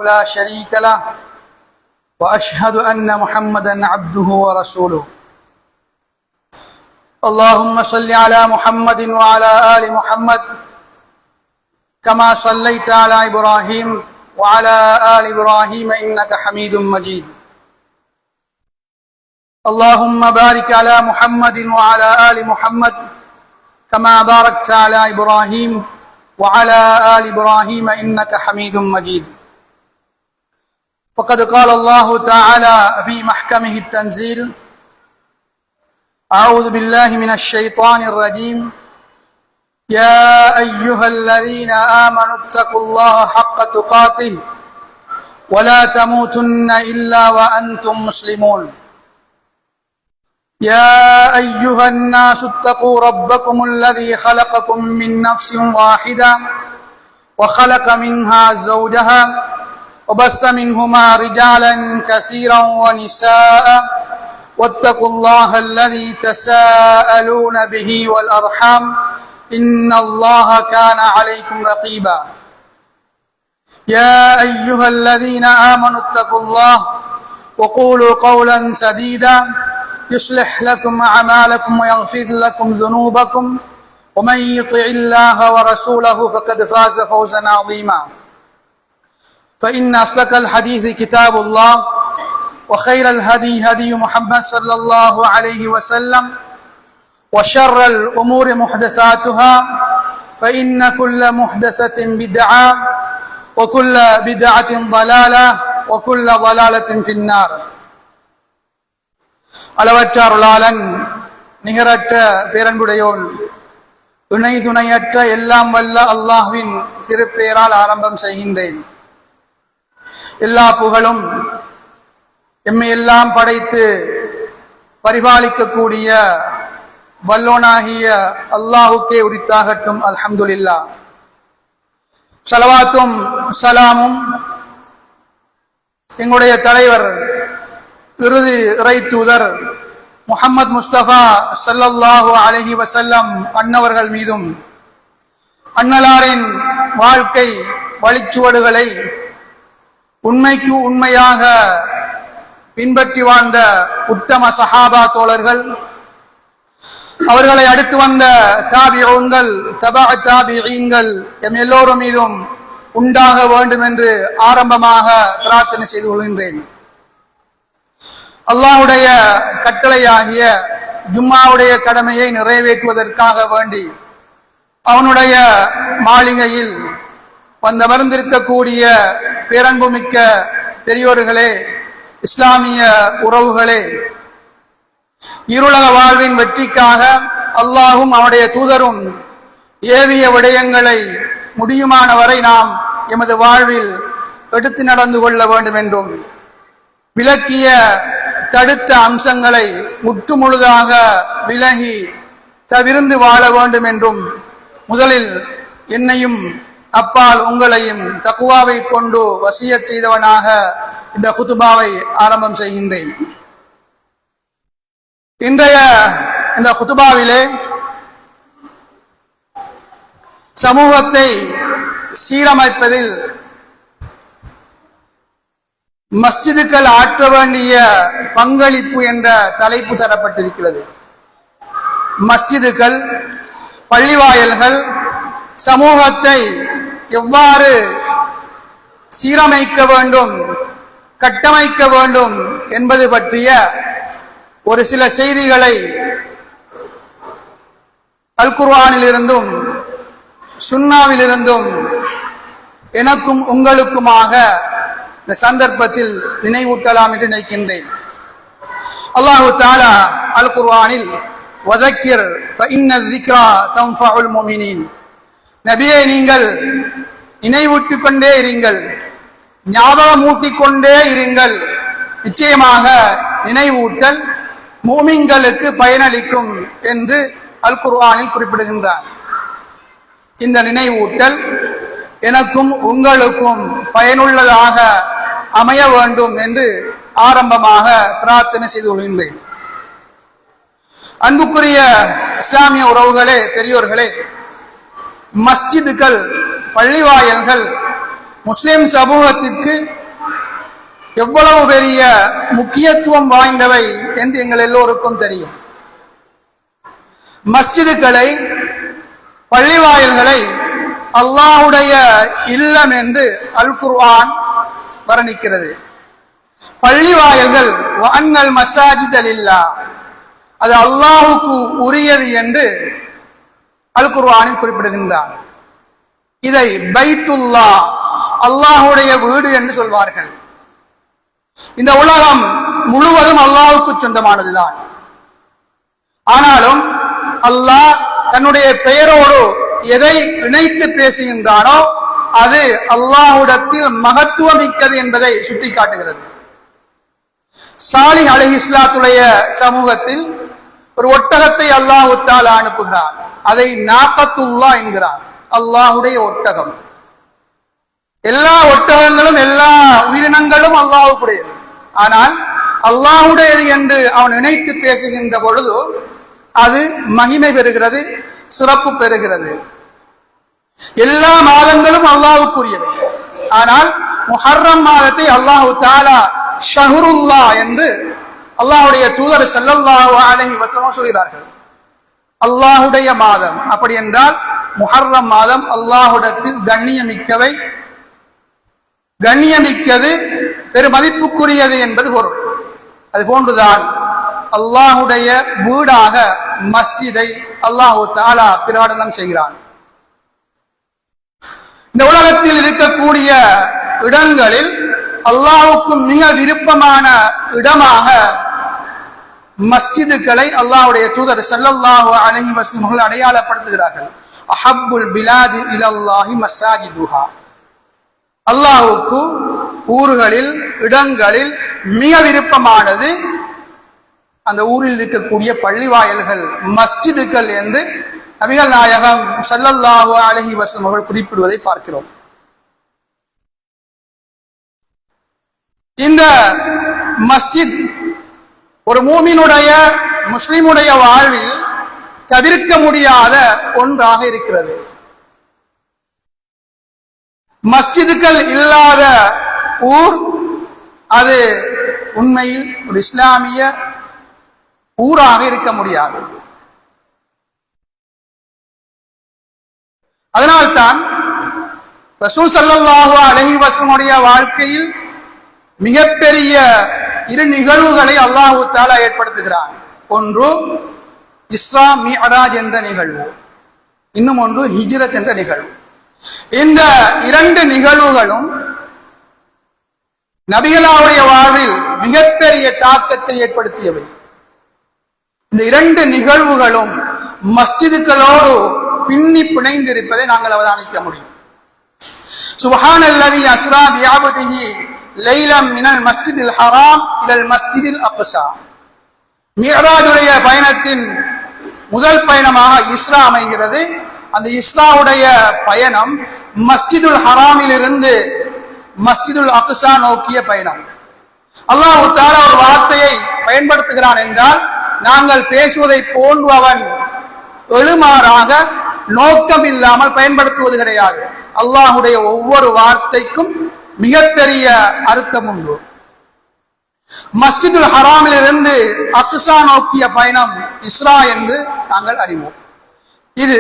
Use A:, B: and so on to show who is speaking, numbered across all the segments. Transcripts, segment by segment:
A: لا شريك له وأشهد أن محمدا عبده ورسوله اللهم صل على محمد وعلى آل محمد كما صليت على إبراهيم وعلى آل إبراهيم إنك حميد مجيد اللهم بارك على محمد وعلى آل محمد كما باركت على إبراهيم وعلى آل إبراهيم إنك حميد مجيد فقد قال الله تعالى في محكمه التنزيل أعوذ بالله من الشيطان الرجيم يا أيها الذين آمنوا اتقوا الله حق تقاته ولا تموتن إلا وأنتم مسلمون يا أيها الناس اتقوا ربكم الذي خلقكم من نفس واحدة وخلق منها زوجها وبث منهما رجالا كثيرا ونساء واتقوا الله الذي تساءلون به والأرحام إن الله كان عليكم رقيبا يا أيها الذين آمنوا اتقوا الله وقولوا قولا سديدا يصلح لكم أعمالكم ويغفر لكم ذنوبكم ومن يطع الله ورسوله فقد فاز فوزا عظيما فإن أصدق الحديث كتاب الله وخير الهدي هدي محمد صلى الله عليه وسلم وشر الأمور محدثاتها فإن كل محدثة بدعة وكل بدعة ضلالة وكل ضلالة في النار அளவற்ற அருளாளன் நிகரற்ற பேரன்புடையோன் துணை துணையற்ற எல்லாம் வல்ல அல்லாஹ்வின் திருப்பெயரால் ஆரம்பம் செய்கின்றேன். எல்லா புகழும் எம்மையெல்லாம் படைத்து பரிபாலிக்கக்கூடிய வல்லோனாகிய அல்லாஹுக்கே உரித்தாகட்டும். அல்ஹம்துலில்லாஹ். ஸலவாத்தும் சலாமும் எங்களுடைய தலைவர் இறுதி இறை தூதர் முஹம்மது முஸ்தபா ஸல்லல்லாஹு அலைஹி வஸல்லம் அன்னவர்கள் மீதும் அன்னலாரின் வாழ்க்கை வழிச்சுவடுகளை உண்மைக்கு உண்மையாக பின்பற்றி வாழ்ந்த உத்தம சஹாபா தோழர்கள், அவர்களை அடுத்து வந்த தாபிஊன்கள், தபஅ தாபிஈன்கள் எம் எல்லோரும் மீதும் உண்டாக வேண்டும் என்று ஆரம்பமாக பிரார்த்தனை செய்து கொள்கின்றேன். அல்லாஹ்வுடைய கட்டளையாகிய ஜும்மாவுடைய கடமையை நிறைவேற்றுவதற்காக வேண்டி அவனுடைய மாளிகையில் வந்தமர்ந்திருக்கக்கூடிய பேரன்புமிக்க பெரியோர்களே, இஸ்லாமிய உறவுகளே, இருளக வாழ்வின் வெற்றிக்காக அல்லாஹும் அவனுடைய தூதரும் ஏவிய விடயங்களை முடியுமான வரை நாம் எமது வாழ்வில் எடுத்து நடந்து கொள்ள வேண்டும் என்றும், விலக்கிய தடுத்த அம்சங்களை முற்றுமுழுதாக விலகி தவிர்ந்து வாழ வேண்டும் என்றும் முதலில் என்னையும் அப்பால் உங்களையும் தக்வாவை கொண்டு வசியத் செய்தவனாக இந்த குதுபாவை ஆரம்பம் செய்கின்றேன். இன்றைய இந்த குதுபாவிலே சமூகத்தை சீரமைப்பதில் மஸ்ஜிதுகள் ஆற்ற வேண்டிய பங்களிப்பு என்ற தலைப்பு தரப்பட்டிருக்கிறது. மஸ்ஜிதுகள், பள்ளிவாயல்கள் சமூகத்தை எவ்வாறு சீரமைக்க வேண்டும், கட்டமைக்க வேண்டும் என்பது பற்றிய ஒரு சில செய்திகளை அல் குர்ஆனிலிருந்தும் சுன்னாவிலிருந்தும் எனக்கும் உங்களுக்குமாக இந்த சந்தர்ப்பத்தில் நினைவூட்டலாம் என்று நினைக்கின்றேன். அல்லாஹு தஆலா அல் குர்ஆனில் வதக்கிர் ஃபஇன்ன ذிக்ரா தன்ஃபஉல் முஃமினீன், நபியே நீங்கள் நினைவூட்டிக் கொண்டே இருங்கள், ஞாபகமூட்டிக் கொண்டே இருங்கள், நிச்சயமாக நினைவூட்டல் முஃமின்களுக்கு பயனளிக்கும் என்று அல் குர்ஆனில் குறிப்பிடுகின்றார். இந்த நினைவூட்டல் எனக்கும் உங்களுக்கும் பயனுள்ளதாக அமைய வேண்டும் என்று ஆரம்பமாக பிரார்த்தனை செய்து கொள்கின்றேன். அன்புக்குரிய இஸ்லாமிய உறவுகளே, பெரியோர்களே, மஸ்ஜிதுகள், பள்ளிவாயல்கள் முஸ்லிம் சமூகத்திற்கு எவ்வளவு பெரிய முக்கியத்துவம் வாய்ந்தவை என்று எங்கள் எல்லோருக்கும் தெரியும். மஸ்ஜிதுகளை, பள்ளிவாயல்களை அல்லாஹுடைய இல்லம் என்று அல் குர்ஆன் வர்ணிக்கிறது. பள்ளிவாயல்கள் வஅன்னல் மஸாஜித லில்லாஹ், அது அல்லாஹுக்கு உரியது என்று அல் குர்ஆனில் குறிப்பிடுகின்றார். இதை பைத்துல்லாஹ், அல்லாஹுடைய வீடு என்று சொல்வார்கள். இந்த உலகம் முழுவதும் அல்லாஹுக்கு சொந்தமானதுதான். ஆனாலும் அல்லாஹ் தன்னுடைய பெயரோடு எதை இணைத்து பேசுகின்றானோ அது அல்லாஹ்விடத்தில் மகத்துவமிக்கது என்பதை சுட்டிக்காட்டுகிறது. சாலிஹ் அலைஹிஸ்ஸலாத்துடைய சமூகத்தில் ஒரு ஒட்டகத்தை அல்லாஹ் தஆலா அனுப்புகிறார். அதை நாகத்துல்லா என்கிறார், அல்லாஹுடைய ஒட்டகம். எல்லா ஒட்டகங்களும் எல்லா உயிரினங்களும் அல்லாஹ்வுடையது. ஆனால் அல்லாஹ்வுடையது என்று அவன் இணைத்து பேசுகின்ற பொழுது அது மகிமை பெறுகிறது, சிறப்பு பெறுகிறது. எல்லா மாதங்களும் அல்லாஹ்வுக்குரியவை. ஆனால் முஹர்ரம் மாதத்தை அல்லாஹு தஆலா ஷஹ்ருல்லா என்று அல்லாஹ்வுடைய தூதர் ஸல்லல்லாஹு அலைஹி வஸல்லம் சொல்கிறார்கள். அல்லாஹுடைய மாதம். அப்படி என்றால் முஹர்ரம் மாதம் அல்லாஹ்விடத்தில் கண்ணியமிக்கது, பெருமதிப்புக்குரியது என்பது பொருள். அது போன்றுதான் அல்லாஹுடைய வீடாக மஸ்ஜிதை அல்லாஹு தஆலா பிரகடனம் செய்கிறான். இந்த உலகத்தில் இருக்கக்கூடிய இடங்களில் அல்லாஹுக்கு மிக விருப்பமான இடமாக மஸ்ஜிதுகளை அல்லாஹ்வுடைய தூதர் ஸல்லல்லாஹு அலைஹி வஸல்லம் அவர்கள் அடையாளப்படுத்துகிறார்கள். அஹப்புல் பிலாதி இலல்லாஹி மஸாஜிதுஹா, அல்லாஹுக்கு ஊர்களில், இடங்களில் மிக விருப்பமானது அந்த ஊரில் இருக்கக்கூடிய பள்ளிவாயல்கள், மஸ்ஜிதுகள் என்று நபிகள் நாயகம் ஸல்லல்லாஹு அலைஹி வஸல்லம் அவர்கள் குறிப்பிடுவதை பார்க்கிறோம். இந்த மஸ்ஜித் ஒரு மூமினுடைய, முஸ்லிமுடைய வாழ்வில் தவிர்க்க முடியாத ஒன்றாக இருக்கிறது. மஸ்ஜிதுகள் இல்லாத ஊர் அது உண்மையில் ஒரு இஸ்லாமிய ஊராக இருக்க முடியாது. அதனால்தான் ரசூல் ஸல்லல்லாஹு அலைஹி வஸல்லம் வாழ்க்கையில் மிகப்பெரிய இரு நிகழ்வுகளை அல்லாஹு தஆலா ஏற்படுத்துகிறான். ஒன்று இஸ்ரா மிஅராஜ் என்ற நிகழ்வு, இன்னும் ஒன்று ஹிஜ்ரத் என்ற நிகழ்வு. இந்த இரண்டு நிகழ்வுகளும் நபிகளாருடைய வாழ்வில் மிகப்பெரிய தாக்கத்தை ஏற்படுத்தியவை. இந்த இரண்டு நிகழ்வுகளும் மஸ்ஜிதுகளோடு பின்னி பிணைந்திருப்பதை நாங்கள் அவதானிக்க முடியும். சுப்ஹானல்லதி அஸ்ரா பிஅப்திஹி லைலம் மினல் மஸ்ஜிதில் ஹராம் இலல் மஸ்ஜிதில் அக்ஸா. மிஅராஜுடைய பயணத்தின் முதல் பயணமாக இஸ்ரா அமைகிறது. அந்த இஸ்ராவுடைய பயணம் மஸ்ஜிதுல் ஹராமில் இருந்து மஸ்ஜிதுல் அக்ஸா நோக்கிய பயணம். அல்லாஹ் தஆலா ஒரு வார்த்தையை பயன்படுத்துகிறான் என்றால் நாங்கள் பேசுவதை போன்று அவன் எழுமாறாக நோக்கம் இல்லாமல் பயன்படுத்துவது கிடையாது. அல்லாஹுடைய ஒவ்வொரு வார்த்தைக்கும் மிகப்பெரிய அர்த்தம் உண்டு. மஸ்ஜிதுல் ஹராமில் இருந்து அக்ஸா நோக்கிய பயணம் இஸ்ரா என்று நாங்கள் அறிவோம். இது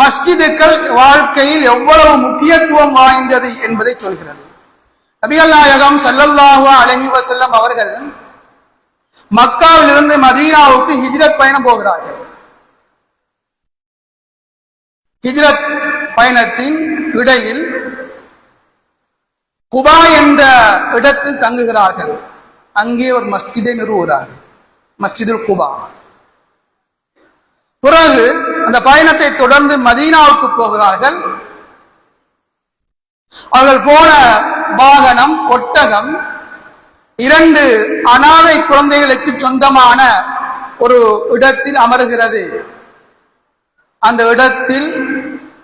A: மஸ்ஜிதுகள் வாழ்க்கையில் எவ்வளவு முக்கியத்துவம் வாய்ந்தது என்பதை சொல்கிறது. நபிகள் நாயகம் ஸல்லல்லாஹு அலைஹி வஸல்லம் அவர்கள் மக்காவிலிருந்து மதீனாவுக்கு ஹிஜ்ரத் பயணம் போகிறார்கள். ஹிஜ்ரத் பயணத்தின் இடையில் குபா என்ற இடத்தில் தங்குகிறார்கள். அங்கே ஒரு மஸ்ஜிதை நிறுவுகிறார்கள், மஸ்ஜிதுல் குபா. பிறகு அந்த பயணத்தை தொடர்ந்து மதீனாவுக்கு போகிறார்கள். அவர்கள் போன வாகனம், ஒட்டகம், இரண்டு அனாதை குழந்தைகளுக்கு சொந்தமான ஒரு இடத்தில் அமர்கிறது. அந்த இடத்தில்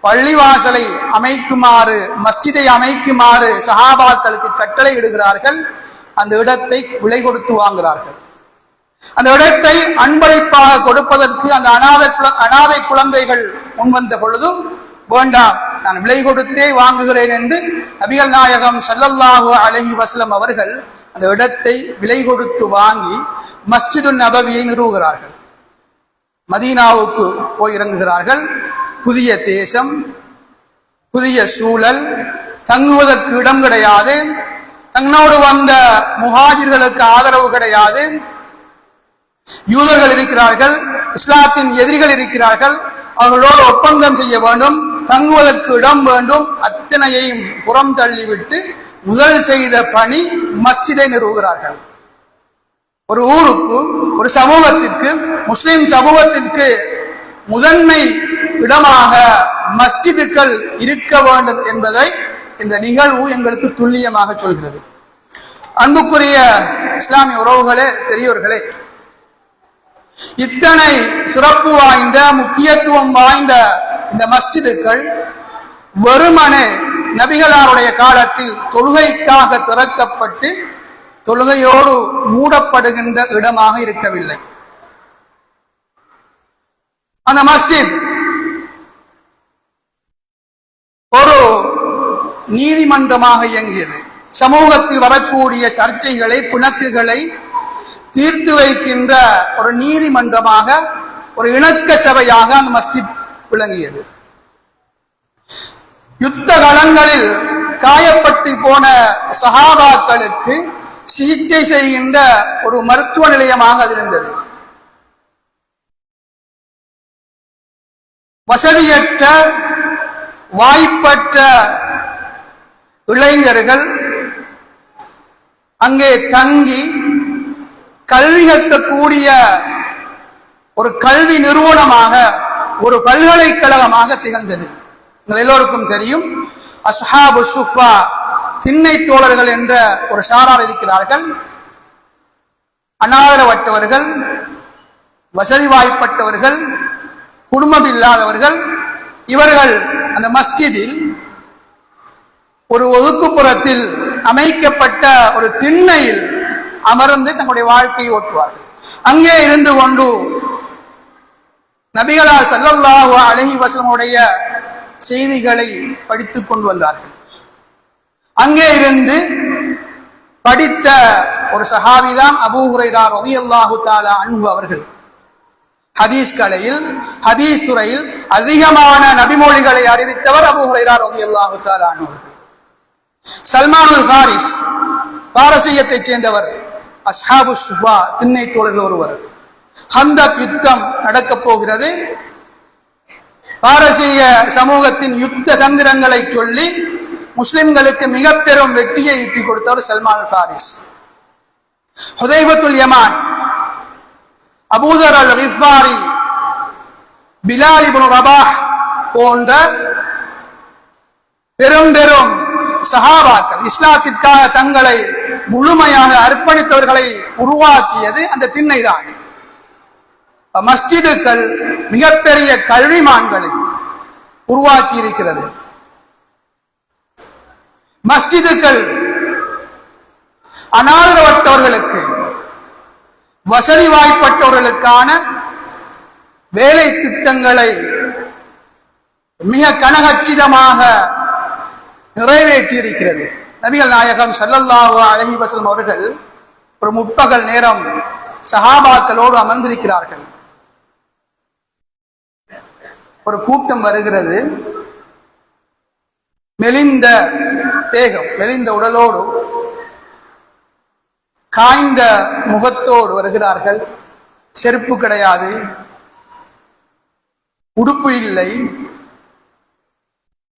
A: பள்ளிவாசலை அமைக்குமாறு, மஸ்ஜிதை அமைக்குமாறு சஹாபாக்களுக்கு கட்டளை இடுகிறார்கள். அந்த இடத்தை விலை கொடுத்து வாங்குகிறார்கள். அந்த இடத்தை அன்பளிப்பாக கொடுப்பதற்கு அந்த அனாதை குழந்தைகள் முன்வந்த பொழுது வேண்டாம், நான் விலை கொடுத்தே வாங்குகிறேன் என்று நபிகள் நாயகம் ஸல்லல்லாஹு அலைஹி வஸல்லம் அவர்கள் அந்த இடத்தை விலை கொடுத்து வாங்கி மஸ்ஜிது நபவியை நிறுவுகிறார்கள். மதீனாவுக்கு போய் இறங்குகிறார்கள். புதிய தேசம், புதிய சூழல், தங்குவதற்கு இடம் கிடையாது, தன்னோடு வந்த முஹாஜிர்களுக்கு ஆதரவு கிடையாது, யூதர்கள் இருக்கிறார்கள், இஸ்லாத்தின் எதிரிகள் இருக்கிறார்கள், அவர்களோடு ஒப்பந்தம் செய்ய வேண்டும், தங்குவதற்கு இடம் வேண்டும். அத்தனையையும் புறம் தள்ளிவிட்டு முதல் செய்த பணி மஸ்ஜிதை நிறுவுகிறார்கள். ஒரு ஊருக்கு, ஒரு சமூகத்திற்கு, முஸ்லிம் சமூகத்திற்கு முதன்மை இடமாக மஸ்ஜிதுக்கள் இருக்க வேண்டும் என்பதை இந்த நிகழ்வு எங்களுக்கு துல்லியமாக சொல்கிறது. அன்புக்குரிய இஸ்லாமிய உறவுகளே, பெரியோர்களே, இத்தனை சிறப்பு வாய்ந்த முக்கியத்துவம் வாய்ந்த இந்த மஸ்ஜிதுக்கள் வெறுமனே நபிகளாருடைய காலத்தில் தொழுகைக்காக திறக்கப்பட்டு தொழுகையோடு மூடப்படுகின்ற இடமாக இருக்கவில்லை. அந்த மஸ்ஜித் ஒரு நீதிமன்றமாக இயங்கியது. சமூகத்தில் வரக்கூடிய சர்ச்சைகளை, பிணக்குகளை தீர்த்து வைக்கின்ற ஒரு நீதிமன்றமாக, ஒரு இணக்க சபையாக அந்த மஸ்ஜித் விளங்கியது. யுத்த களங்களில் காயப்பட்டு போன சஹாபாக்களுக்கு சிகிச்சை செய்கின்ற ஒரு மருத்துவ நிலையமாக அது இருந்தது. வசதியற்ற, வாய்ப்பற்ற இளைஞர்கள் அங்கே தங்கி கல்வி கற்கக்கூடிய ஒரு கல்வி நிறுவனமாக, ஒரு பல்கலைக்கழகமாக திகழ்ந்தது. உங்கள் எல்லோருக்கும் தெரியும், அஸ்ஹாபு சுஃபா, திண்ணை தோழர்கள் என்ற ஒரு சாரார் இருக்கிறார்கள். அனாதரவற்றவர்கள், வசதி வாய்ப்பட்டவர்கள், குடும்பம் இல்லாதவர்கள். இவர்கள் அந்த மஸ்ஜிதில் ஒரு ஒதுக்குப்புறத்தில் அமைக்கப்பட்ட ஒரு திண்ணையில் அமர்ந்து தங்களுடைய வாழ்க்கையை ஓட்டுவார்கள். அங்கே இருந்து கொண்டு நபிகளார் ஸல்லல்லாஹு அலைஹி வஸல்லமுடைய செய்திகளை படித்துக் கொண்டு வந்தார்கள். அங்கே இருந்து படித்த ஒரு சஹாபிதான் அபூ ஹுரைரா ரலியல்லாஹு தஆலா அன்ஹு அவர்கள். ஹதீஸ் கலையில், ஹதீஸ் துறையில் அதிகமான நபிமொழிகளை அறிவித்தவர் அபூ ஹுரைரா ரலியல்லாஹு தஆலா அன்ஹு அவர்கள். சல்மானுல் ஃபாரிஸ், பாரசீகத்தைச் சேர்ந்தவர், அஸ்ஹாபு சுஃபா, திண்ணை தோழர்கள் ஒருவர். ஹந்தக் யுத்தம் நடக்கப் போகிறது. பாரசீக சமூகத்தின் யுத்த தந்திரங்களை சொல்லி முஸ்லிம்களுக்கு மிக பெரும் வெற்றியை ஈட்டி கொடுத்தவர் சல்மான் ஃபாரிஸ். ஹுதைபத்துல் யமான், அபூதர் அல் கிஃபாரி, பிலால் இப்னு ரபாஹ் போன்ற பெரும் பெரும் சஹாபாக்கள், இஸ்லாத்திற்காக தங்களை முழுமையாக அர்ப்பணித்தவர்களை உருவாக்கியது அந்த திண்ணைதான். மஸ்ஜிதுக்கள் மிகப்பெரிய கல்விமான்களை உருவாக்கி இருக்கிறது. மஸ்ஜிதுக்கள் அனாதரவற்றவர்களுக்கு, வசதி வாய்ப்பட்டவர்களுக்கான வேலை திட்டங்களை மிக கனகச்சிதமாக நிறைவேற்றி இருக்கிறது. நபிகள் நாயகம் ஸல்லல்லாஹு அலைஹி வஸல்லம் அவர்கள் ஒரு முற்பகல் நேரம் சஹாபாக்களோடு அமர்ந்திருக்கிறார்கள். ஒரு கூட்டம் வருகிறது. மெலிந்த தேகம், மெலிந்த உடலோடு, காய்ந்த முகத்தோடு வருகிறார்கள். செருப்பு கிடையாது, உடுப்பு இல்லை,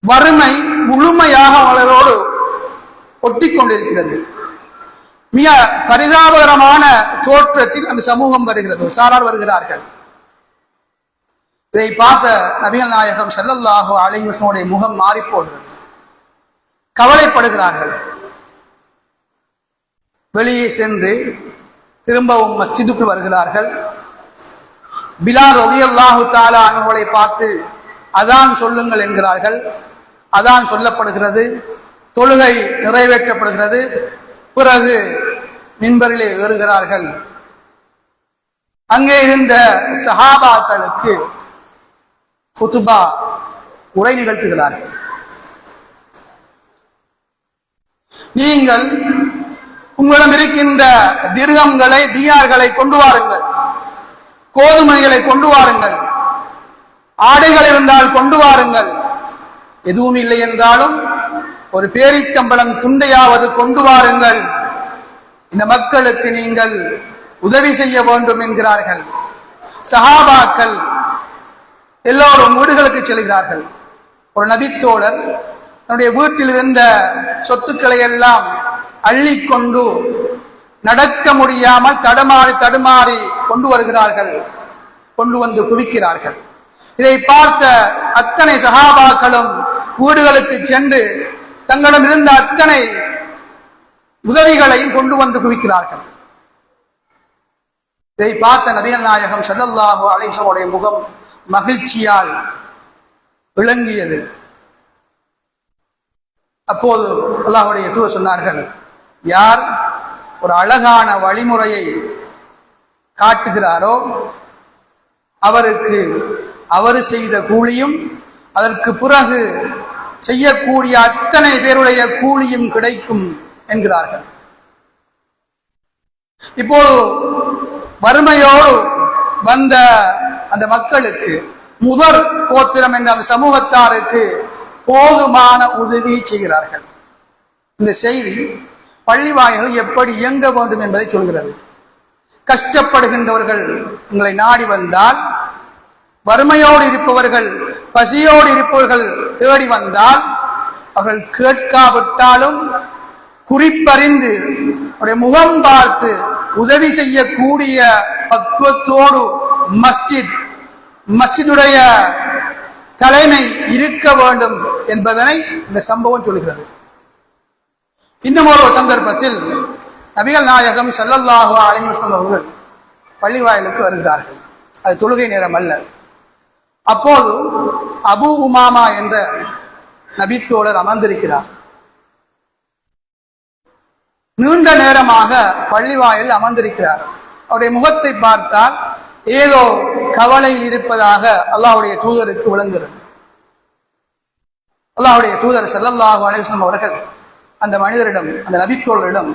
A: வறுமை முழுமையாக அவர்களோடு ஒட்டி கொண்டிருக்கிறது. மிக பரிதாபகரமான தோற்றத்தில் அந்த சமூகம் வருகிறது. சாரார் வருகிறார்கள். இதை பார்த்த நபிகள் நாயகம் ஸல்லல்லாஹு அலைஹி வஸல்லம் முகம் மாறி போகிறது. கவலைப்படுகிறார்கள். வெளியே சென்று திரும்பவும் மஸ்ஜிதுக்குள் வருகிறார்கள். பிலால் ரலியல்லாஹு தஆலா அன்ஹுவை பார்த்து அதான் சொல்லுங்கள் என்கிறார்கள். அதான் சொல்லப்படுகிறது. தொழுகை நிறைவேற்றப்படுகிறது. பிறகு மின்பரிலே ஏறுகிறார்கள். அங்கே இருந்த சஹாபாக்களுக்கு குதுபா உரை நிகழ்த்துகிறார்கள். நீங்கள் உங்களிடம் இருக்கின்ற திர்ஹம்களை, தியார்களை கொண்டு வாருங்கள், கோதுமைகளை கொண்டு வாருங்கள், ஆடைகள் இருந்தால் கொண்டு வாருங்கள், எதுவும் இல்லை என்றாலும் ஒரு பேரித்தம்பளம் துண்டையாவது கொண்டு வாருங்கள், இந்த மக்களுக்கு நீங்கள் உதவி செய்ய வேண்டும் என்கிறார்கள். சஹாபாக்கள் எல்லோரும் வீடுகளுக்கு செல்கிறார்கள். ஒரு நபித்தோழர் தன்னுடைய வீட்டில் இருந்த சொத்துக்களை எல்லாம் அள்ளிக்கொண்டு நடக்க முடியாமல் தடுமாறி கொண்டு வருகிறார்கள், கொண்டு வந்து குவிக்கிறார்கள். இதை பார்த்த அத்தனை சஹாபாக்களும் வீடுகளுக்கு சென்று தங்களிடம் இருந்த அத்தனை உதவிகளையும் கொண்டு வந்து குவிக்கிறார்கள். இதை பார்த்த நபிகள் நாயகம் ஸல்லல்லாஹு அலைஹி வஸல்லம் முகம் மகிழ்ச்சியால் விளங்கியது. அப்போது அல்லாஹ்வுடைய தூதர் சொன்னார்கள், யார் ஒரு அழகான வழிமுறையை காட்டுகிறாரோ அவருக்கு அவர் செய்த கூலியும் அதற்கு பிறகு செய்யக்கூடிய அத்தனை பேருடைய கூலியும் கிடைக்கும் என்கிறார்கள். இப்போது வறுமையோடு வந்த அந்த மக்களுக்கு, முதற் கோத்திரம் என்ற அந்த சமூகத்தாருக்கு போதுமான உதவி செய்கிறார்கள். இந்த செய்தி பள்ளி வாயில்கள் எப்படி இயங்க வேண்டும் என்பதை சொல்கிறது. கஷ்டப்படுகின்றவர்கள் உங்களை நாடி வந்தால், வறுமையோடு இருப்பவர்கள், பசியோடு இருப்பவர்கள் தேடி வந்தால், அவர்கள் கேட்காவிட்டாலும் குறிப்பறிந்து அவருடைய முகம் பார்த்து உதவி செய்யக்கூடிய பக்குவத்தோடு மஸ்ஜிதுடைய தலைமை இருக்க வேண்டும் என்பதனை இந்த சம்பவம் சொல்கிறது. இன்னும் ஒரு சந்தர்ப்பத்தில் நபிகள் நாயகம் ஸல்லல்லாஹு அலைஹி வஸல்லம் அவர்கள் பள்ளி வாயிலுக்கு வருகிறார்கள். அது தொழுகை நேரம் அல்ல. அப்போது அபூ உமாமா என்ற நபித்தோழர் அமர்ந்திருக்கிறார். நீண்ட நேரமாக பள்ளி வாயில் அமர்ந்திருக்கிறார். அவருடைய முகத்தை பார்த்தால் ஏதோ கவலையில் இருப்பதாக அல்லாஹ்வுடைய தூதருக்கு விளங்குகிறது. அல்லாஹ்வுடைய தூதர் ஸல்லல்லாஹு அலைஹி வஸல்லம் அவர்கள் அந்த மனிதரிடம், அந்த நபித்தோழரிடம்,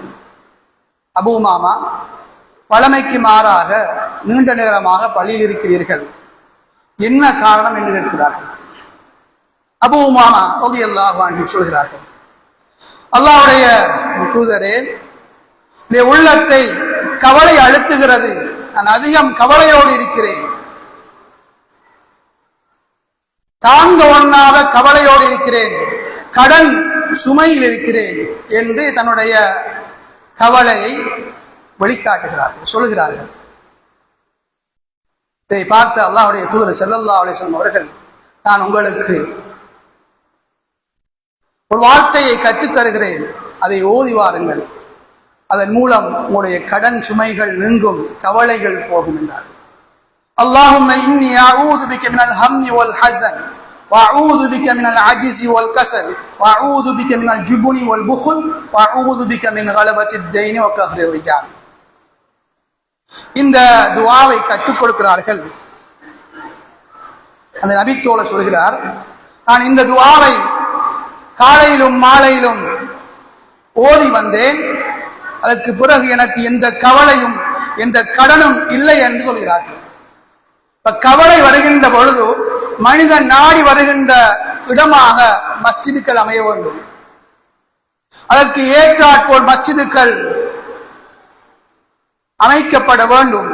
A: அபூ உமாமா, பழமைக்கு மாறாக நீண்ட நேரமாக பள்ளியில் இருக்கிறீர்கள், என்ன காரணம் என்று கேட்கிறார்கள். அபூ உமாமா ரலியல்லாஹு அன்ஹு சொல்கிறார்கள், அல்லாஹ்வுடைய தூதரே, இந்த உள்ளத்தை கவலை அழுத்துகிறது, நான் அதிகம் கவலையோடு இருக்கிறேன், தாங்க ஒண்ணாத கவலையோடு இருக்கிறேன், கடன் சுமையில் இருக்கிறேன் என்று தன்னுடைய கவலையை வெளிக்காட்டுகிறார்கள், சொல்கிறார்கள். இதை பார்த்த அல்லாஹ்வுடைய தூதர் ஸல்லல்லாஹு அலைஹி வஸல்லம் அவர்கள், நான் உங்களுக்கு ஒரு வார்த்தையை கற்றுத்தருகிறேன், அதை ஓதி வாருங்கள், அதன் மூலம் உங்களுடைய கடன் சுமைகள் நீங்கும், கவலைகள் போகும் என்றார். அல்லாஹும்ம இன்னி அஊது பிக மினல் ஹம்மி வல் ஹஸன் வஅஊது பிக மினல் அஜ்ஸி வல் கஸல் வஅஊது பிக மினல் ஜுபுனி வல் புக்ல் வஅஊது பிக மின் கலபத்தித் தைனி வ கஹ்ரி ரிஜால். இந்த துஆவை கற்றுக் கொடுக்கிறார்கள். அந்த நபித்தோழர் சொல்கிறார், நான் இந்த துஆவை காலையிலும் மாலையிலும் ஓதி வந்தேன், அதற்கு பிறகு எனக்கு எந்த கவலையும் எந்த கடனும் இல்லை என்று சொல்கிறார்கள். இப்ப கவலை வருகின்ற பொழுது மனிதன் நாடி வருகின்ற இடமாக மஸ்ஜிதுக்கள் அமைய வேண்டும். அதற்கு ஏற்றாற்போல் மஸ்ஜிதுக்கள் அமைக்கப்பட வேண்டும்.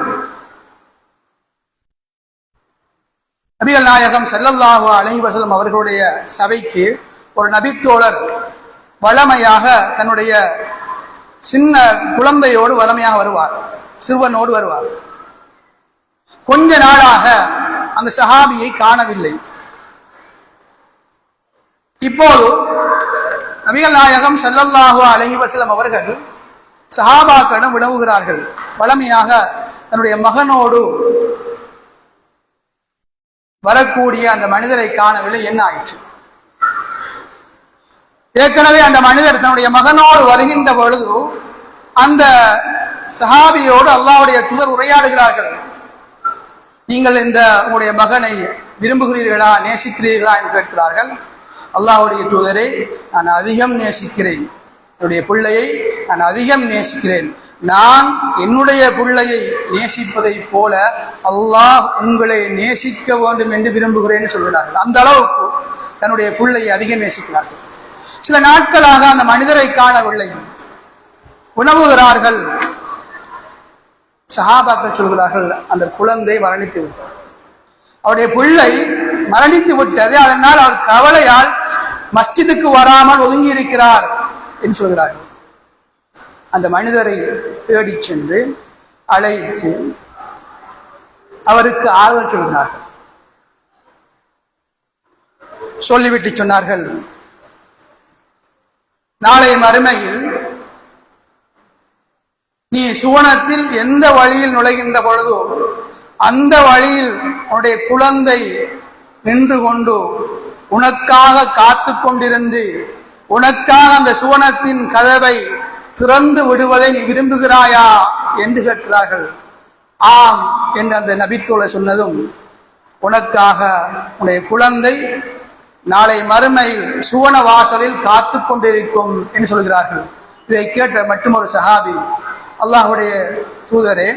A: நபிகள் நாயகம் ஸல்லல்லாஹு அலைஹி வஸல்லம் அவர்களுடைய சபைக்கு ஒரு நபித்தோழர் வளமையாக தன்னுடைய சின்ன குழந்தையோடு வளமையாக வருவார், சிறுவனோடு வருவார். கொஞ்ச நாளாக அந்த சஹாபியை காணவில்லை. இப்போது நபிகள் நாயகம் ஸல்லல்லாஹு அலைஹி வஸல்லம் அவர்கள் சஹாபாக்களிடம் வினவுகிறார்கள், வளமையாக தன்னுடைய மகனோடு வரக்கூடிய அந்த மனிதரை காணவில்லை, என்ன ஆயிற்று? ஏற்கனவே அந்த மனிதர் தன்னுடைய மகனோடு வருகின்ற பொழுது அந்த சஹாபியோடு அல்லாஹ்வுடைய தூதர் உரையாடுகிறார்கள். நீங்கள் இந்த உங்களுடைய மகனை விரும்புகிறீர்களா, நேசிக்கிறீர்களா என்று கேட்கிறார்கள். அல்லாஹ்வுடைய தூதரே, நான் அதிகம் நேசிக்கிறேன், என்னுடைய பிள்ளையை நான் அதிகம் நேசிக்கிறேன். நான் என்னுடைய பிள்ளையை நேசிப்பதை போல அல்லாஹ் உங்களை நேசிக்க வேண்டும் என்று விரும்புகிறேன் சொல்கிறார்கள். அந்த அளவுக்கு தன்னுடைய பிள்ளையை அதிகம் நேசிக்கிறார்கள். சில நாட்களாக அந்த மனிதரை காணவில்லை, உணவுகிறார்கள். சஹாபாக்கள் சொல்கிறார்கள், அந்த குழந்தை மரணித்து விட்டார், அவருடைய பிள்ளை மரணித்து விட்டது, அதனால் அவர் கவலையால் மஸ்ஜிதுக்கு வராமல் ஒதுங்கி இருக்கிறார் என்று சொல்கிறார்கள். அந்த மனிதரை தேடி சென்று அழைத்து அவருக்கு ஆறுதல் சொல்கிறார்கள். சொல்லிவிட்டு சொன்னார்கள், நாளை மறுமையில் நீ சுவனத்தில் எந்த வழியில் நுழைகின்ற பொழுதோ அந்த வழியில் உன்னுடைய குழந்தை நின்று கொண்டு உனக்காக காத்து கொண்டிருந்து உனக்காக அந்த சுவனத்தின் கதவை திறந்து விடுவதை நீ விரும்புகிறாயா என்று கேட்கிறார்கள். ஆம் என்று அந்த நபித்தோழர் சொன்னதும், உனக்காக உன்னுடைய குழந்தை நாளை மறுமையில் சுவன வாசலில் காத்து கொண்டிருக்கும் என்று சொல்கிறார்கள். இதை கேட்ட மற்றொரு சஹாபி, அல்லாஹ்வுடைய தூதரே,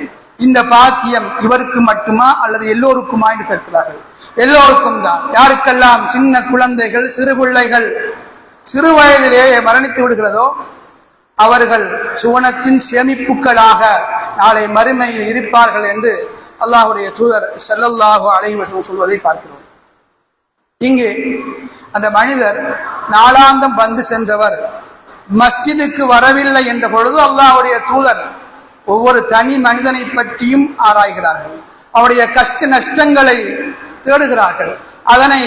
A: இந்த பாக்கியம் இவருக்கு மட்டுமா அல்லது எல்லோருக்குமா என்று கேட்கிறார்கள். எல்லோருக்கும் தான். யாருக்கெல்லாம் சின்ன குழந்தைகள், சிறு பிள்ளைகள் சிறு வயதிலேயே மரணித்து விடுகிறதோ அவர்கள் சுவனத்தின் சேமிப்புகளாக நாளை மறுமையில் இருப்பார்கள் என்று அல்லாஹ்வுடைய தூதர் ஸல்லல்லாஹு அலைஹி வஸல்லம் சொல்வதை பார்க்கிறோம். இங்கே அந்த மனிதர் நாளாந்தம் வந்து சென்றவர் மஸ்ஜிதுக்கு வரவில்லை என்ற பொழுது அல்லாஹ்வுடைய தூதர் ஒவ்வொரு தனி மனிதனை பற்றியும் ஆராய்கிறார்கள். அவருடைய கஷ்ட நஷ்டங்களை தேடுகிறார்கள். அதனை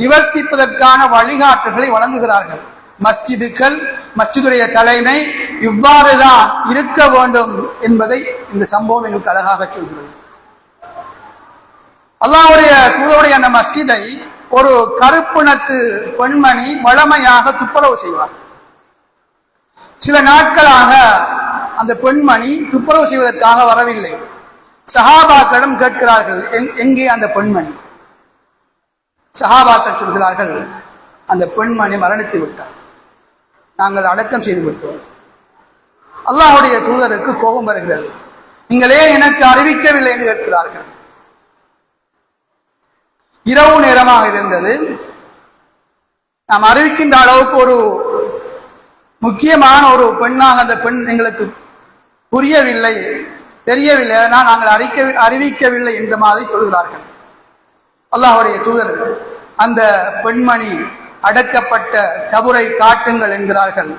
A: நிவர்த்திப்பதற்கான வழிகாட்டுகளை வழங்குகிறார்கள். மஸ்ஜிதுக்கள், மஸ்ஜிதுடைய தலைமை இவ்வாறுதான் இருக்க வேண்டும் என்பதை இந்த சம்பவம் எங்களுக்கு அழகாக சொல்கிறது. அல்லாஹ்வுடைய தூதருடைய அந்த மஸ்ஜிதை ஒரு கருப்பினத்து பெண்மணி வளமையாக துப்புரவு செய்வார். சில நாட்களாக அந்த பெண்மணி துப்புரவு செய்வதற்காக வரவில்லை. சஹாபாக்களிடம் கேட்கிறார்கள், எங்கே அந்த பெண்மணி? சஹாபாக்கள் சொல்கிறார்கள், அந்த பெண்மணி மரணித்து விட்டார், நாங்கள் அடக்கம் செய்து விட்டோம். அல்லாஹ்வுடைய தூதருக்கு கோபம் வருகிறது. நீங்கள் ஏன் எனக்கு அறிவிக்கவில்லை என்று கேட்கிறார்கள். இரவு நேரமாக இருந்தது. நாம் அறிவிக்கின்ற அளவுக்கு ஒரு முக்கியமான ஒரு பெண்ணாக அந்த பெண் எங்களுக்கு புரியவில்லை, தெரியவில்லை, அதனால் நாங்கள் அறிவிக்கவில்லை என்ற மாதிரி சொல்கிறார்கள். அல்லாஹ்வுடைய தூதர் அந்த பெண்மணி அடக்கப்பட்ட கபரை காட்டுங்கள் என்கிறார்கள்.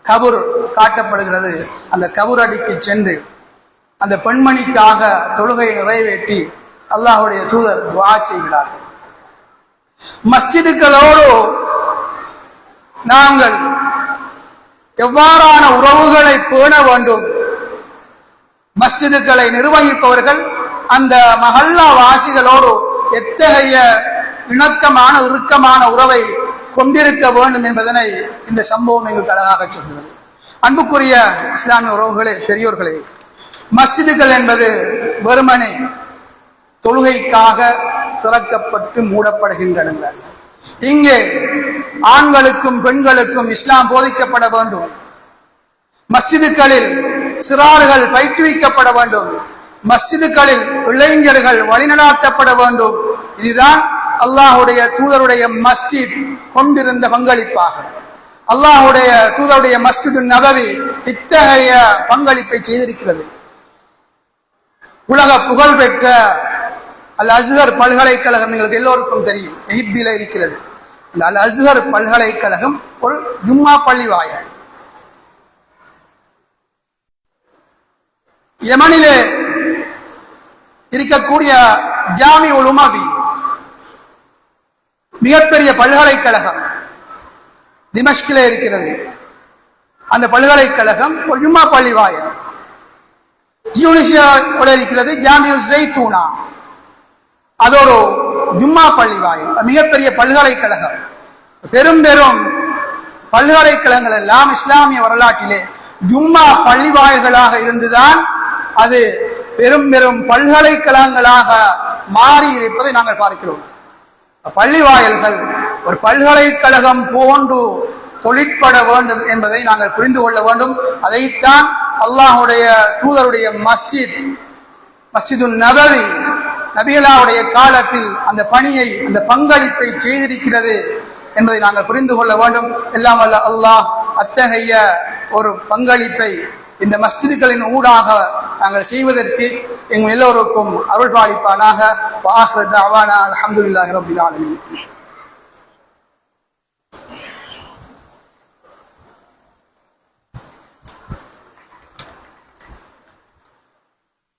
A: கபர் காட்டப்படுகிறது. அந்த கபரடிக்கு சென்று அந்த பெண்மணிக்காக தொழுகையை நிறைவேற்றி அல்லாஹ்வுடைய தூதர் துஆ செய்கிறார்கள். மஸ்ஜிதுகளோடு நாங்கள் எவ்வாறான உறவுகளை பேண வேண்டும்? மஸ்ஜிதுகளை நிர்வகிப்பவர்கள் அந்த மஹல்லா வாசிகளோடு எத்தகைய இணக்கமான இறுக்கமான உறவை கொண்டிருக்க வேண்டும் என்பதனை இந்த சம்பவம் எங்களுக்கு அழகாக சொல்கிறது. அன்புக்குரிய இஸ்லாமிய உறவுகளே, பெரியோர்களே, மஸ்ஜிதுகள் என்பது வெறுமனே தொழுகைக்காக திறக்கப்பட்டு மூடப்படுகின்றன. இங்கே ஆண்களுக்கும் பெண்களுக்கும் இஸ்லாம் போதிக்கப்பட வேண்டும். மஸ்ஜிதுகளில் சிறார்கள் பயிற்றுவிக்கப்பட வேண்டும். மஸ்ஜிதுகளில் இளைஞர்கள் வழிநடாத்தப்பட வேண்டும். இதுதான் அல்லாஹ்வுடைய தூதருடைய மஸ்ஜித் கொண்டிருந்த பங்களிப்பாக. அல்லாஹ்வுடைய தூதருடைய மஸ்ஜிது நபவி இத்தகைய பங்களிப்பை செய்திருக்கிறது. உலக புகழ்பெற்ற அல் அஸ்ஹர் பல்கலைக்கழகம் எங்களுக்கு எல்லோருக்கும் தெரியும், எகிப்தில இருக்கிறது. அந்த அல் அஸ்ஹர் பல்கலைக்கழகம் ஒரு ஜும்மா பள்ளி வாயல். யமனிலே இருக்கக்கூடிய ஜாமிஉல் உமவி மிகப்பெரிய பல்கலைக்கழகம் திமஷ்கிலே இருக்கிறது. அந்த பல்கலைக்கழகம் ஒரு ஜும்மா பள்ளி வாயல். டியூனிசியாவோட இருக்கிறது ஜாமிஉ ஸைத்தூனா, அது ஒரு ஜும்மா பள்ளி வாயில். மிகப்பெரிய பல்கலைக்கழகம். பெரும் பெரும் பல்கலைக்கழகங்கள் எல்லாம் இஸ்லாமிய வரலாற்றிலே ஜும்மா பள்ளி வாயில்களாக இருந்துதான் அது பெரும் பெரும் பல்கலைக்கழகங்களாக மாறி இருப்பதை நாங்கள் பார்க்கிறோம். பள்ளி வாயில்கள் ஒரு பல்கலைக்கழகம் போன்று தொழிற்பட வேண்டும் என்பதை நாங்கள் புரிந்து கொள்ள வேண்டும். அதைத்தான் அல்லாஹுடைய தூதருடைய மஸ்ஜிது நபவி நபிகளாவுடைய காலத்தில் அந்த பணியை, அந்த பங்களிப்பை செய்திருக்கிறது என்பதை நாங்கள் புரிந்து கொள்ள வேண்டும். எல்லாம் வல்ல அல்லாஹ் அத்தகைய ஒரு பங்களிப்பை இந்த மஸ்ஜிதுகளின் ஊடாக நாங்கள் செய்வதற்கு எங்கள் எல்லோருக்கும் அருள் பாலிப்பானாக. வாஹிரு தஅவானா அல்ஹம்துலில்லாஹி ரப்பில் ஆலமீன்.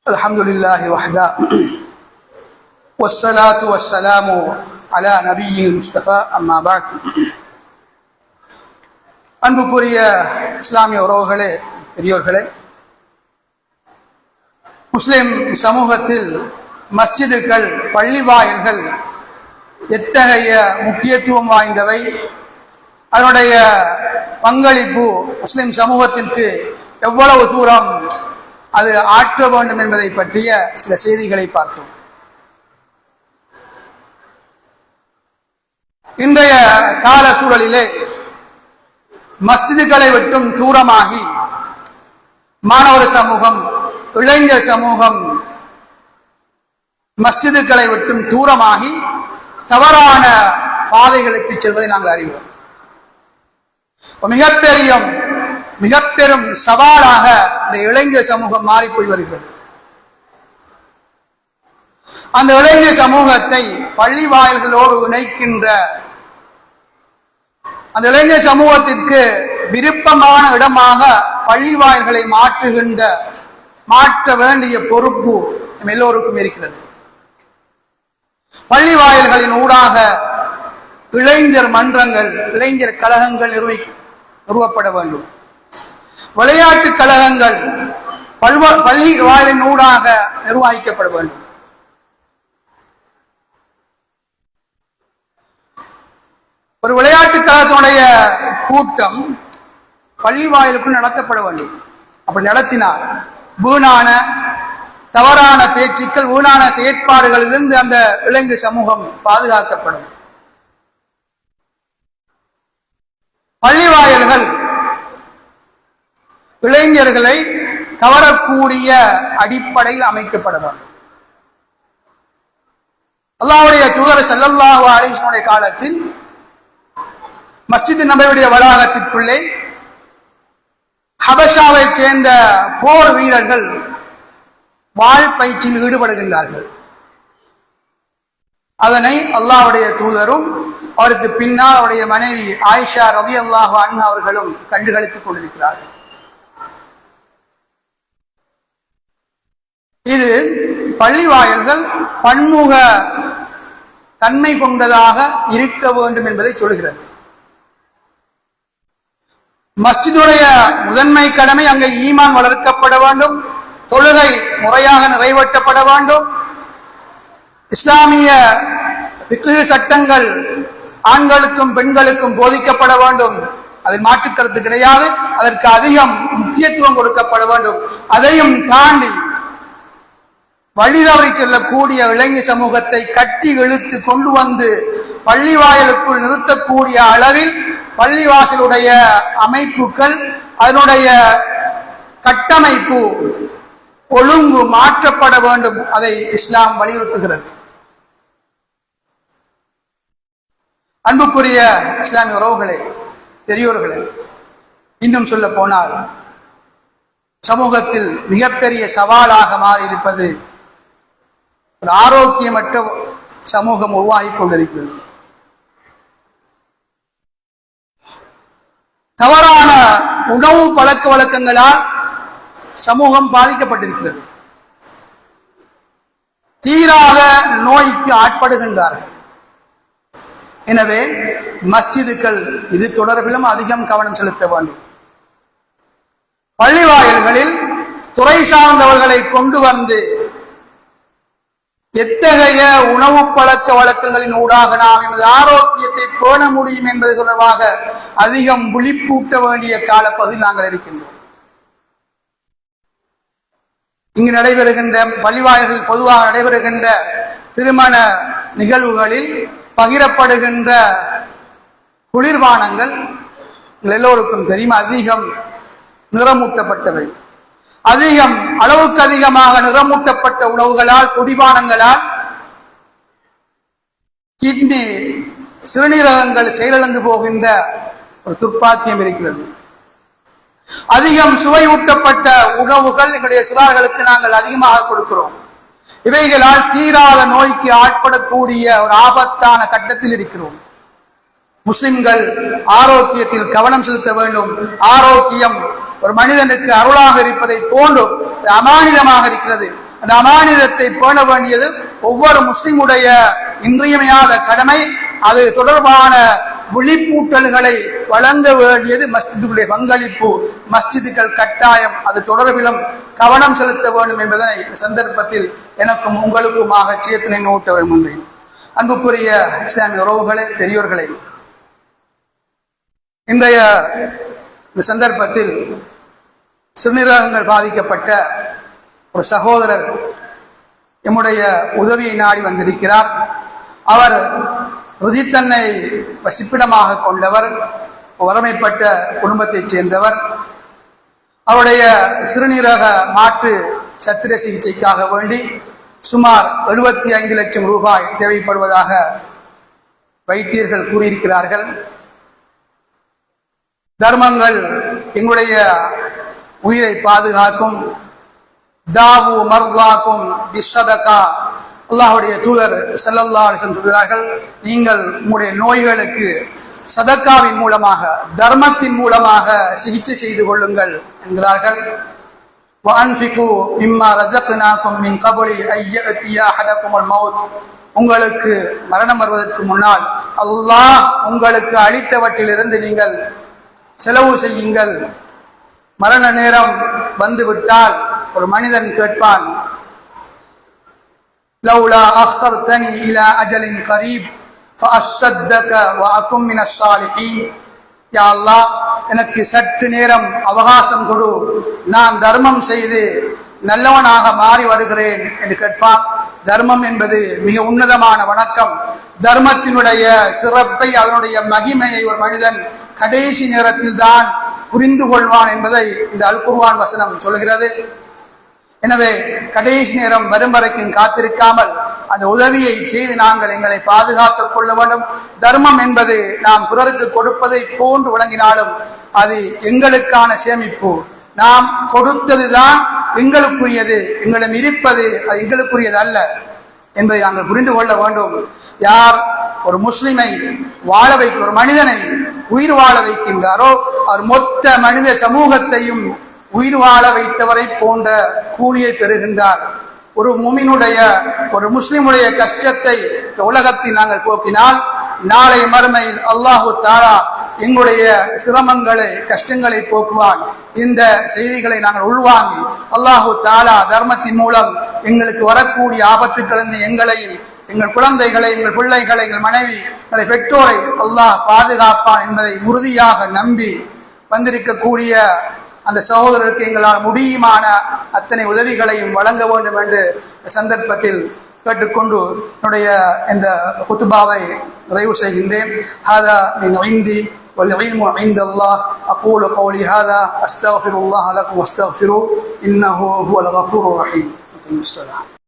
A: அல்ஹம்துலில்லாஹி வஹ்தா வஸ்ஸலாத்து வஸ்ஸலாமு அலா நபிய்யில் முஸ்தஃபா அம்மா பஅத். அன்புக்குரிய இஸ்லாமிய உறவுகளே, பெரியோர்களே, முஸ்லிம் சமூகத்தில் மஸ்ஜிதுகள், பள்ளி வாயில்கள் எத்தகைய முக்கியத்துவம் வாய்ந்தவை, அதனுடைய பங்களிப்பு முஸ்லிம் சமூகத்திற்கு எவ்வளவு தூரம் அது ஆற்ற வேண்டும் என்பதை பற்றிய சில செய்திகளை பார்த்தோம். இன்றைய கால சூழலிலே மஸ்ஜிதுகளை விட்டும் தூரமாகி மாணவர் சமூகம், இளைஞர் சமூகம் மஸ்ஜிதுகளை விட்டும் தூரமாகி தவறான பாதைகளுக்கு செல்வதை நாங்கள் அறிவோம். மிக பெரும் சவாலாக இந்த இளைஞர் சமூகம் மாறி போய் வருகிறது. அந்த இளைஞர் சமூகத்தை பள்ளி வாயில்களோடு இணைக்கின்ற, அந்த இளைஞர் சமூகத்திற்கு விருப்பமான இடமாக பள்ளி வாயில்களை மாற்ற வேண்டிய பொறுப்பு எல்லோருக்கும் இருக்கிறது. பள்ளி வாயில்களின் ஊடாக இளைஞர் மன்றங்கள், இளைஞர் கழகங்கள் நிறுவப்பட வேண்டும். விளையாட்டு கழகங்கள் பள்ளி வாயிலின் ஊடாக நிர்வகிக்கப்பட வேண்டும். ஒரு விளையாட்டு கழகத்தினுடைய கூட்டம் பள்ளி வாயிலுக்குள் நடத்தப்பட வேண்டும். அப்படி நடத்தினால் வீணான தவறான பேச்சுக்கள், வீணான செயற்பாடுகளிலிருந்து அந்த இளைஞர் சமூகம் பாதுகாக்கப்படும். பள்ளி வாயில்கள் இளைஞர்களை கவரக்கூடிய அடிப்படையில் அமைக்கப்பட வேண்டும். அல்லாஹ்வுடைய தூதர் ஸல்லல்லாஹு அலைஹி வஸல்லம் காலத்தில் மஸ்ஜித் நபவியுடைய வளாகத்திற்குள்ளே ஹபஷாவை சேர்ந்த போர் வீரர்கள் வாள் பயிற்சியில் ஈடுபடுகின்றார்கள். அதனை அல்லாஹ்வுடைய தூதரும் அவருக்கு பின்னால் அவருடைய மனைவி ஆயிஷா ரலியல்லாஹு அன்ஹா அவர்களும் கண்டுகளித்துக் கொண்டிருக்கிறார்கள். இது பள்ளி வாயில்கள் பன்முக தன்மை கொண்டதாக இருக்க வேண்டும் என்பதை சொல்கிறது. மஸ்ஜிதுடைய முதன்மை கடமை அங்கே ஈமான் வளர்க்கப்பட வேண்டும், தொழுகை முறையாக நிறைவேற்றப்பட வேண்டும், இஸ்லாமிய ஃபிக்ஹ் சட்டங்கள் ஆண்களுக்கும் பெண்களுக்கும் போதிக்கப்பட வேண்டும். அதில் மாற்றுக்கருத்து கிடையாது. அதற்கு அதிகம் முக்கியத்துவம் கொடுக்கப்பட வேண்டும். அதையும் தாண்டி வழிதவறி செல்லக்கூடிய இளைஞர் சமூகத்தை கட்டி இழுத்து கொண்டு வந்து பள்ளி வாயிலுக்குள் நிறுத்தக்கூடிய அளவில் பள்ளிவாசலுடைய அமைப்புகள், அதனுடைய கட்டமைப்பு, ஒழுங்கு மாற்றப்பட வேண்டும். அதை இஸ்லாம் வலியுறுத்துகிறது. அன்புக்குரிய இஸ்லாமிய உறவுகளே, பெரியோர்களே, இன்னும் சொல்ல போனால் சமூகத்தில் மிகப்பெரிய சவாலாக மாறி இருப்பது ஒரு ஆரோக்கியமற்ற சமூகம் உருவாகி கொண்டிருக்கிறது. தவறான உணவு பழக்க வழக்கங்களால் சமூகம் பாதிக்கப்பட்டிருக்கிறது. தீராத நோய்க்கு ஆட்படுகின்றார்கள். எனவே மஸ்ஜிதுகள் இது தொடர்பிலும் அதிகம் கவனம் செலுத்த வேண்டும். பள்ளி வாயில்களில் துறை சார்ந்தவர்களை கொண்டு வந்து எத்தகைய உணவு பழக்க வழக்கங்களின் ஊடாக நாம் எமது ஆரோக்கியத்தை பேண முடியும் என்பது தொடர்பாக அதிகம் விழிப்பூட்ட வேண்டிய காலப்பகுதியில் நாங்கள் இருக்கின்றோம். இங்கு நடைபெறுகின்ற பள்ளிவாயல்கள் பொதுவாக நடைபெறுகின்ற திருமண நிகழ்வுகளில் பகிரப்படுகின்ற குளிர்பானங்கள் எல்லோருக்கும் தெரியும், அதிகம் நிறமூட்டப்பட்டவை. அளவுக்கு அதிகமாக நிறமூட்டப்பட்ட உணவுகளால், குடிபானங்களால் கிட்னி, சிறுநீரகங்கள் செயலிழந்து போகின்ற ஒரு துர்ப்பாக்கியம் இருக்கிறது. அதிகம் சுவையூட்டப்பட்ட உணவுகள் எங்களுடைய சிறார்களுக்கு நாங்கள் அதிகமாக கொடுக்கிறோம். இவைகளால் தீராத நோய்க்கு ஆட்படக்கூடிய ஒரு ஆபத்தான கட்டத்தில் இருக்கிறோம். முஸ்லிம்கள் ஆரோக்கியத்தில் கவனம் செலுத்த வேண்டும். ஆரோக்கியம் ஒரு மனிதனுக்கு அருளாக இருப்பதை போன்றும் அமானிதமாக இருக்கிறது. அந்த அமானிதத்தை பேண வேண்டியது ஒவ்வொரு முஸ்லிமுடைய இன்றியமையாத கடமை. அது தொடர்பான விழிப்பூட்டல்களை வழங்க வேண்டியது மஸ்ஜிதுடைய பங்களிப்பு. மஸ்ஜிதுகள் கட்டாயம் அது தொடர்பிலும் கவனம் செலுத்த வேண்டும் என்பதனை சந்தர்ப்பத்தில் எனக்கும் உங்களுக்குமாக சேத்தனை நோட்ட விரும்புகிறேன். அன்புக்குரிய இஸ்லாமிய உறவுகளே, பெரியோர்களே, இன்றைய இந்த சந்தர்ப்பத்தில் சிறுநீரகங்கள் பாதிக்கப்பட்ட ஒரு சகோதரர் எம்முடைய உதவியை நாடி வந்திருக்கிறார். அவர் ருதித்தன்னை வசிப்பிடமாக கொண்டவர், வறுமைப்பட்ட குடும்பத்தைச் சேர்ந்தவர். அவருடைய சிறுநீரக மாற்று சத்திர சிகிச்சைக்காக வேண்டி சுமார் 75 லட்சம் ரூபாய் தேவைப்படுவதாக வைத்தியர்கள் கூறியிருக்கிறார்கள். தர்மங்கள் எங்களுடைய உயிரை பாதுகாக்கும். தாவு மர்லாக்கும் பிஸ்ஸதகா, அல்லாஹ்வுடைய தூதர் ஸல்லல்லாஹு அலைஹி வஸல்லம் சொல்கிறார்கள், நீங்கள் உங்களுடைய நோய்களுக்கு சதக்காவின் மூலமாக, தர்மத்தின் மூலமாக சிகிச்சை செய்து கொள்ளுங்கள் என்கிறார்கள். வஅன்ஃபிகு மிம்மா ரஸக்னாகும் மின் கப்லி ஐயஅத்திய அஹதகுமுல் மௌத், உங்களுக்கு மரணம் வருவதற்கு முன்னால் அல்லாஹ் உங்களுக்கு அளித்தவற்றிலிருந்து நீங்கள் செலவு செய்யுங்கள். மரண நேரம் வந்துவிட்டால் ஒரு மனிதன் கேட்பான், லௌலா அஹ்ஹர்தனி இலா அஜலின் கரீப் ஃபஅஸ்ஸதக வஅகும் மினஸ் ஸாலிஹீன், யா அல்லாஹ் எனக்கு சற்று நேரம் அவகாசம் கொடு, நான் தர்மம் செய்து நல்லவனாக மாறி வருகிறேன் என்று கேட்பான். தர்மம் என்பது மிக உன்னதமான வணக்கம். தர்மத்தினுடைய சிறப்பை, அதனுடைய மகிமையை ஒரு மனிதன் கடைசி நேரத்தில் தான் புரிந்து கொள்வான் என்பதை இந்த அல் குர்ஆன் வசனம் சொல்கிறது. எனவே கடைசி நேரம் வரும் வரைக்கும் காத்திருக்காமல் அந்த உதவியை செய்து நாங்கள் எங்களை பாதுகாத்துக் கொள்ள வேண்டும். தர்மம் என்பது நாம் பிறருக்கு கொடுப்பதை போன்று விளங்கினாலும் அது எங்களுக்கான சேமிப்பு. நாம் கொடுத்ததுதான் எங்களுக்குரியது, எங்களிடம் இருப்பது அது எங்களுக்குரியது அல்ல என்பதை நாங்கள் புரிந்து கொள்ள வேண்டும். யார் ஒரு முஸ்லிமை வாழ வைக்க, ஒரு மனிதனை உயிர் வாழ வைக்கின்றாரோ அவர் மொத்த மனித சமூகத்தையும் உயிர் வாழ வைத்தவரை போன்ற கூலியை பெறுகின்றார். ஒரு முமினுடைய, ஒரு முஸ்லிமுடைய கஷ்டத்தை இந்த உலகத்தில் நாங்கள் போக்கினால் நாளை மறுமையில் அல்லாஹு தஆலா எங்களுடைய சிரமங்களை, கஷ்டங்களை போக்குவான். இந்த செய்திகளை நாங்கள் உள்வாங்கி அல்லாஹு தஆலா தர்மத்தின் மூலம் எங்களுக்கு வரக்கூடிய ஆபத்துக்களிலிருந்து எங்களையும், எங்கள் குழந்தைகளை, எங்கள் பிள்ளைகளை, எங்கள் மனைவி, எங்களை பெற்றோரை அல்லாஹ் பாதுகாப்பான் என்பதை உறுதியாக நம்பி வந்திருக்கக்கூடிய அந்த சகோதரருக்கு எங்களால் முடியுமான அத்தனை உதவிகளையும் வழங்க வேண்டும் என்று சந்தர்ப்பத்தில் கேட்டுக்கொண்டு என்னுடைய இந்த குத்துபாவை நிறைவு செய்கின்றேன். ஹாதா மின் இந்தி والعلم عند الله. أقول قولي هذا أستغفر الله لكم واستغفروه إنه هو الغفور الرحيم. السلام.